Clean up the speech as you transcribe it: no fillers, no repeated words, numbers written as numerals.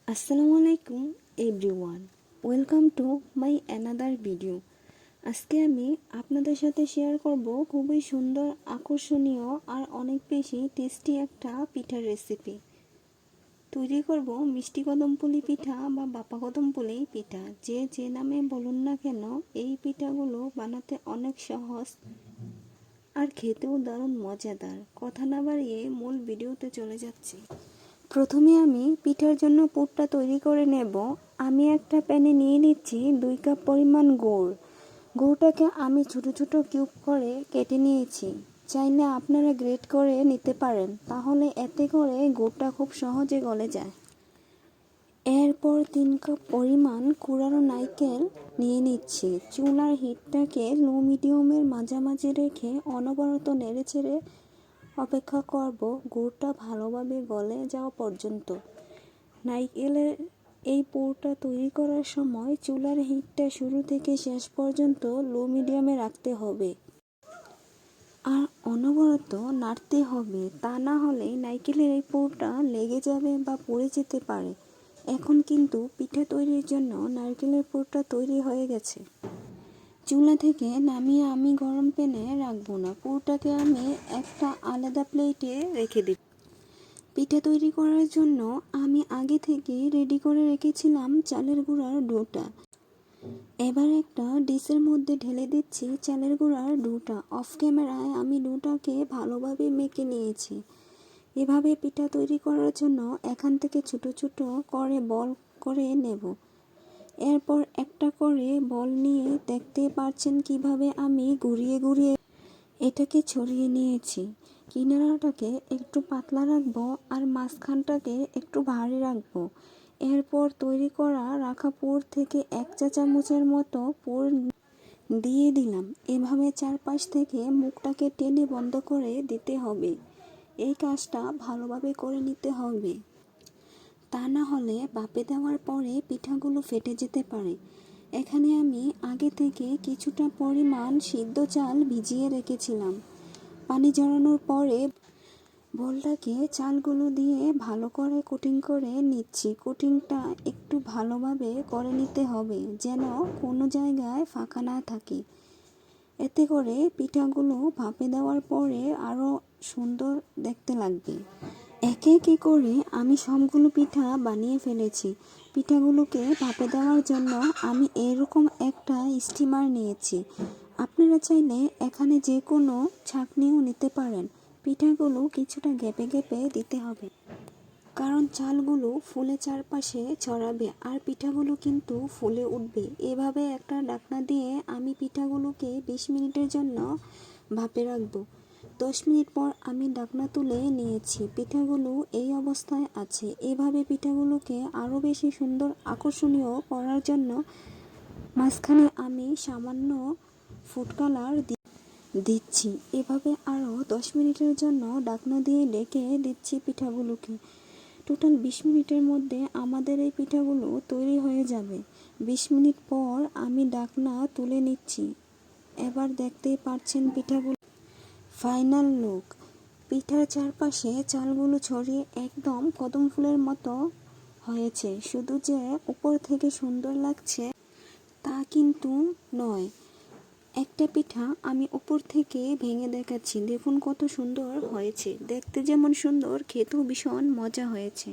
আসসালামু আলাইকুম everyone, welcome to my another video. আজকে আমি আপনাদের সাথে শেয়ার করব খুবই সুন্দর, আকর্ষণীয় আর অনেক বেশি টেস্টি একটা পিঠার রেসিপি। তৈরি করব মিষ্টি কদমপুলি পিঠা বা বাপা কদমপুলি পিঠা, যে নামে বলুন না কেন। এই পিঠাগুলো বানাতে অনেক সহজ আর খেতেও দারুণ মজাদার। কথা না বাড়িয়ে মূল ভিডিওতে চলে যাচ্ছি। প্রথমে আমি পিঠার জন্য পুরটা তৈরি করে নেব। আমি একটা প্যানে নিয়ে নিচ্ছি 2 কাপ পরিমাণ গুড়। গুড়টাকে আমি ছোট ছোট কিউব করে কেটে নিয়েছি। চাইলে আপনারা গ্রেট করে নিতে পারেন, তাহলে এতে করে গুড়টা খুব সহজে গলে যায়। এরপর 3 কাপ পরিমাণ কুড়ানো নারকেল নিয়ে নিচ্ছি। চুলার হিটটাকে লো মিডিয়ামের মাঝামাঝি রেখে অনবরত নেড়েচেড়ে অপেক্ষা করব গুড়টা ভালোভাবে গলে যাওয়া পর্যন্ত। নারকেলের এই পুরটা তৈরি করার সময় চুলার হিটটা শুরু থেকে শেষ পর্যন্ত লো মিডিয়ামে রাখতে হবে আর অনবরত নাড়তে হবে, তা না হলে নারকেলের এই পুরটা লেগে যাবে বা পুড়ে যেতে পারে। এখন কিন্তু পিঠা তৈরির জন্য নারকেলের পুরটা তৈরি হয়ে গেছে। চুলা থেকে নামিয়ে আমি গরম প্যানে রাখবো না, পুরটাকে আমি একটা আলাদা প্লেটে রেখে দেব। পিঠা তৈরি করার জন্য আমি আগে থেকে রেডি করে রেখেছিলাম চালের গুঁড়ার ডোটা। এবার একটা ডিশের মধ্যে ঢেলে দিচ্ছি চালের গুঁড়ার ডোটা। অফ ক্যামেরায় আমি ডোটাকে ভালোভাবে মেখে নিয়েছি। এভাবে পিঠা তৈরি করার জন্য এখান থেকে ছোট ছোট করে বল করে নেব। এরপর একটা করে বল নিয়ে দেখতে পাচ্ছেন কিভাবে আমি ঘুরিয়ে ঘুরিয়ে এটাকে ছড়িয়ে নিয়েছি। কিনারাটাকে একটু পাতলা রাখবো আর মাঝখানটাকে একটু ভারী রাখবো। এরপর তৈরি করা রাখা পুর থেকে 1 চা চামচের মতো পুর দিয়ে দিলাম। এভাবে চারপাশ থেকে মুখটাকে টেনে বন্ধ করে দিতে হবে। এই কাজটা ভালোভাবে করে নিতে হবে, তা না হলে ভাপে দেওয়ার পরে পিঠাগুলো ফেটে যেতে পারে। এখানে আমি আগে থেকে কিছুটা পরিমাণ সিদ্ধ চাল ভিজিয়ে রেখেছিলাম। পানি ঝরানোর পরে বলটাকে চালগুলো দিয়ে ভালো করে কোটিং করে নিচ্ছি। কোটিংটা একটু ভালোভাবে করে নিতে হবে যেন কোনো জায়গায় ফাঁকা না থাকে। এতে করে পিঠাগুলো ভাপে দেওয়ার পরে আরও সুন্দর দেখতে লাগবে। একে একে করে আমি সবগুলো পিঠা বানিয়ে ফেলেছি। পিঠাগুলোকে ভাপে দেওয়ার জন্য আমি এরকম একটা স্টিমার নিয়েছি। আপনারা চাইলে এখানে যে কোনো ছাঁকনিও নিতে পারেন। পিঠাগুলো কিছুটা গ্যাপে গ্যাপে দিতে হবে, কারণ চালগুলো ফুলে চারপাশে ছড়াবে আর পিঠাগুলো কিন্তু ফুলে উঠবে। এভাবে একটা ঢাকনা দিয়ে আমি পিঠাগুলোকে 20 মিনিটের জন্য ভাপে রাখবো। 10 মিনিট পর আমি ঢাকনা তুলে নিয়েছি। পিঠাগুলো এই অবস্থায় আছে। এভাবে পিঠাগুলোকে আরও বেশি সুন্দর আকর্ষণীয় করার জন্য মাঝখানে আমি সামান্য ফুড কালার দিচ্ছি। এভাবে আরও 10 মিনিটের জন্য ঢাকনা দিয়ে ঢেকে দিচ্ছি পিঠাগুলোকে। টোটাল 20 মিনিটের মধ্যে আমাদের এই পিঠাগুলো তৈরি হয়ে যাবে। 20 মিনিট পর আমি ঢাকনা তুলে নিচ্ছি। এবার দেখতেই পাচ্ছেন পিঠাগুলো ফাইনাল লুক। পিঠার চারপাশে চালগুলো ছড়িয়ে একদম কদম ফুলের মতো হয়েছে। শুধু যে উপর থেকে সুন্দর লাগছে তা কিন্তু নয়। একটা পিঠা আমি উপর থেকে ভেঙে দেখাচ্ছি, দেখুন কত সুন্দর হয়েছে। দেখতে যেমন সুন্দর, খেতেও ভীষণ মজা হয়েছে।